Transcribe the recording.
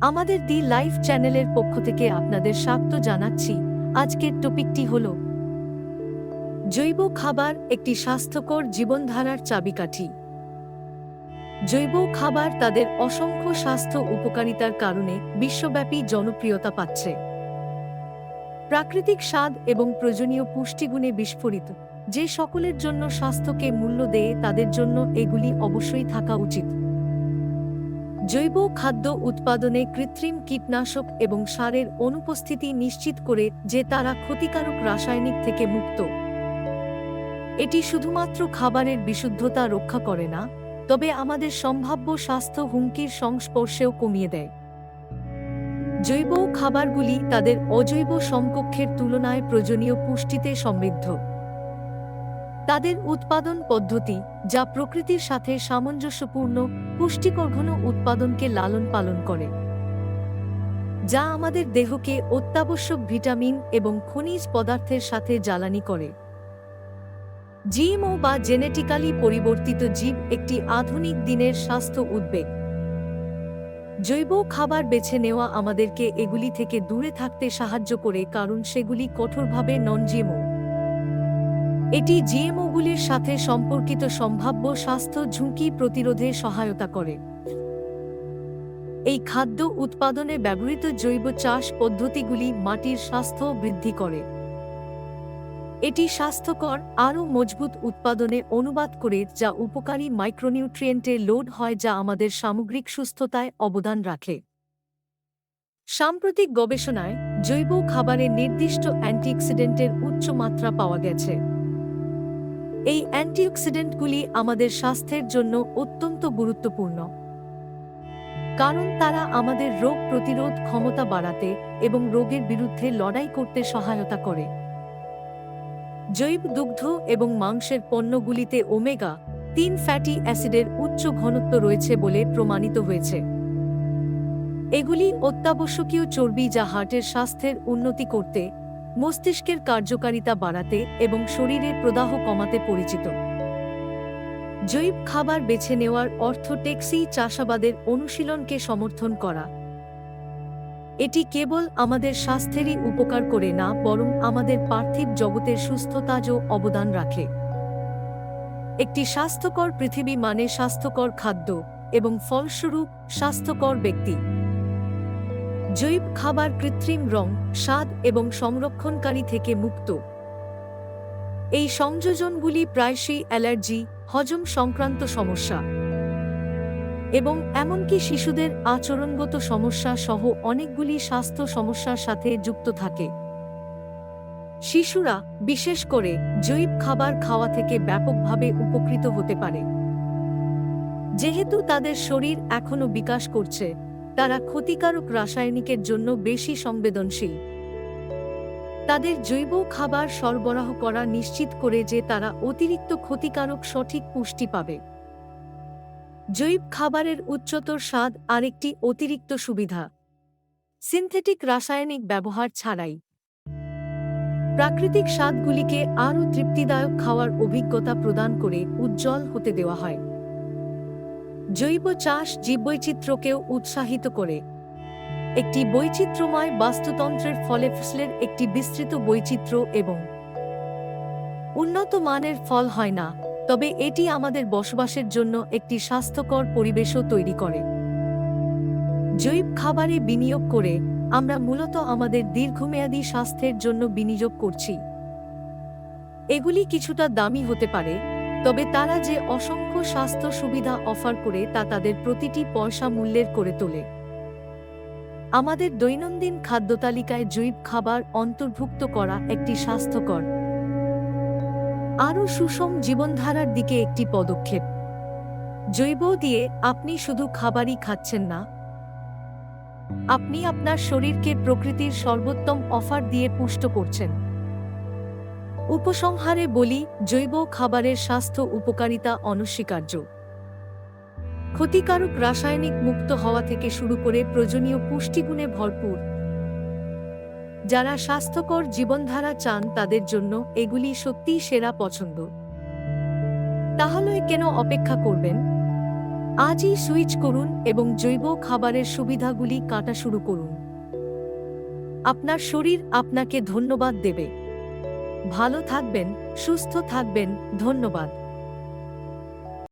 আমাদের দি লাইফ চ্যানেলের পক্ষ থেকে আপনাদের স্বাগত জানাচ্ছি। আজকের টপিকটি হল জৈব খাবার একটি স্বাস্থ্যকর জীবনধারার চাবিকাঠি। জৈব খাবার তাদের অসংখ্য স্বাস্থ্য উপকারিতার কারণে বিশ্বব্যাপী জনপ্রিয়তা পাচ্ছে। প্রাকৃতিক স্বাদ এবং প্রয়োজনীয় পুষ্টিগুণে বিস্ফোরিত, যে সকলের জন্য স্বাস্থ্যকে মূল্য দেয় তাদের জন্য এগুলি অবশ্যই থাকা উচিত। জৈব খাদ্য উৎপাদনে কৃত্রিম কীটনাশক এবং সারের অনুপস্থিতি নিশ্চিত করে যে তারা ক্ষতিকারক রাসায়নিক থেকে মুক্ত। এটি শুধুমাত্র খাবারের বিশুদ্ধতা রক্ষা করে না, তবে আমাদের সম্ভাব্য স্বাস্থ্য হুমকির সংস্পর্শেও কমিয়ে দেয়। জৈব খাবারগুলি তাদের অজৈব সমকক্ষের তুলনায় প্রয়োজনীয় পুষ্টিতে সমৃদ্ধ। তাদের উৎপাদন পদ্ধতি, যা প্রকৃতির সাথে সামঞ্জস্যপূর্ণ, পুষ্টিকর ঘন উৎপাদনকে লালন পালন করে, যা আমাদের দেহকে অত্যাবশ্যক ভিটামিন এবং খনিজ পদার্থের সাথে জ্বালানি করে। জিএমও বা জেনেটিক্যালি পরিবর্তিত জীব একটি আধুনিক দিনের স্বাস্থ্য উদ্বেগ। জৈব খাবার বেছে নেওয়া আমাদেরকে এগুলি থেকে দূরে থাকতে সাহায্য করে, কারণ সেগুলি কঠোরভাবে নন জিএমও। এটি জিএমওগুলির সাথে সম্পর্কিত সম্ভাব্য স্বাস্থ্য ঝুঁকি প্রতিরোধে সহায়তা করে। এই খাদ্য উৎপাদনে ব্যবহৃত জৈব চাষ পদ্ধতিগুলি মাটির স্বাস্থ্য বৃদ্ধি করে। এটি স্বাস্থ্যকর, আরও মজবুত উৎপাদনে অনুবাদ করে, যা উপকারী মাইক্রোনিউট্রিয়েন্টে লোড হয়, যা আমাদের সামগ্রিক সুস্থতায় অবদান রাখে। সাম্প্রতিক গবেষণায় জৈব খাবারে নির্দিষ্ট অ্যান্টিঅক্সিডেন্টের উচ্চ মাত্রা পাওয়া গেছে। এই অ্যান্টিঅক্সিডেন্টগুলি আমাদের স্বাস্থ্যের জন্য অত্যন্ত গুরুত্বপূর্ণ, কারণ তারা আমাদের রোগ প্রতিরোধ ক্ষমতা বাড়াতে এবং রোগের বিরুদ্ধে লড়াই করতে সহায়তা করে। জৈব দুগ্ধ এবং মাংসের পণ্যগুলিতে ওমেগা-3 ফ্যাটি অ্যাসিডের উচ্চ ঘনত্ব রয়েছে বলে প্রমাণিত হয়েছে। এগুলি অত্যাবশ্যকীয় চর্বি যা হার্টের স্বাস্থ্যের উন্নতি করতে, মস্তিষ্কের কার্যকারিতা বাড়াতে এবং শরীরের প্রদাহ কমাতে পরিচিত। জৈব খাবার বেছে নেওয়ার অর্থ টেকসই চাষাবাদের অনুশীলনকে সমর্থন করা। এটি কেবল আমাদের স্বাস্থ্যেরই উপকার করে না, বরং আমাদের পার্থিব জগতের সুস্থতাজও অবদান রাখে। একটি স্বাস্থ্যকর পৃথিবী মানে স্বাস্থ্যকর খাদ্য এবং ফলস্বরূপ স্বাস্থ্যকর ব্যক্তি। জৈব খাবার কৃত্রিম রং, স্বাদ এবং সংরক্ষণকারী থেকে মুক্ত। এই সংযোজনগুলি প্রায়শই অ্যালার্জি, হজম সংক্রান্ত সমস্যা এবং এমনকি শিশুদের আচরণগত সমস্যা সহ অনেকগুলি স্বাস্থ্য সমস্যার সাথে যুক্ত থাকে। শিশুরা, বিশেষ করে, জৈব খাবার খাওয়া থেকে ব্যাপকভাবে উপকৃত হতে পারে। যেহেতু তাদের শরীর এখনও বিকাশ করছে, তারা ক্ষতিকারক রাসায়নিকের জন্য বেশি সংবেদনশীল। তাদের জৈব খাবার সরবরাহ করা নিশ্চিত করে যে তারা অতিরিক্ত ক্ষতিকারক সঠিক পুষ্টি পাবে। জৈব খাবারের উচ্চতর স্বাদ আরেকটি অতিরিক্ত সুবিধা। সিনথেটিক রাসায়নিক ব্যবহার ছাড়াই প্রাকৃতিক স্বাদগুলিকে আরও তৃপ্তিদায়ক খাওয়ার অভিজ্ঞতা প্রদান করে উজ্জ্বল হতে দেওয়া হয়। জৈব চাষ জীববৈচিত্র্যকেও উৎসাহিত করে। একটি বৈচিত্র্যময় বাস্তুতন্ত্রের ফলে ফসলের একটি বিস্তৃত বৈচিত্র্য এবং উন্নত মানের ফল হয় না, তবে এটি আমাদের বসবাসের জন্য একটি স্বাস্থ্যকর পরিবেশও তৈরি করে। জৈব খাবারে বিনিয়োগ করে আমরা মূলত আমাদের দীর্ঘমেয়াদী স্বাস্থ্যের জন্য বিনিয়োগ করছি। এগুলি কিছুটা দামি হতে পারে, তবে তারা যে অসংখ্য স্বাস্থ্য সুবিধা অফার করে তা তাদের প্রতিটি পয়সা মূল্যের করে তোলে। আমাদের দৈনন্দিন খাদ্যতালিকায় জৈব খাবার অন্তর্ভুক্ত করা একটি স্বাস্থ্যকর, আরও সুষম জীবনধারার দিকে একটি পদক্ষেপ। জৈব দিয়ে আপনি শুধু খাবারই খাচ্ছেন না, আপনি আপনার শরীরকে প্রকৃতির সর্বোত্তম অফার দিয়ে পুষ্ট করছেন। উপসংহারে বলি, জৈব খাবারের স্বাস্থ্য উপকারিতা অনস্বীকার্য। ক্ষতিকারক রাসায়নিক মুক্ত হওয়া থেকে শুরু করে প্রয়োজনীয় পুষ্টিগুণে ভরপুর। যারা স্বাস্থ্যকর জীবনধারা চান তাদের জন্য এগুলি সত্যিই সেরা পছন্দ। তাহলে কেন অপেক্ষা করবেন? আজই সুইচ করুন এবং জৈব খাবারের সুবিধাগুলি কাটা শুরু করুন। আপনার শরীর আপনাকে ধন্যবাদ দেবে। ভালো থাকবেন, সুস্থ থাকবেন, ধন্যবাদ।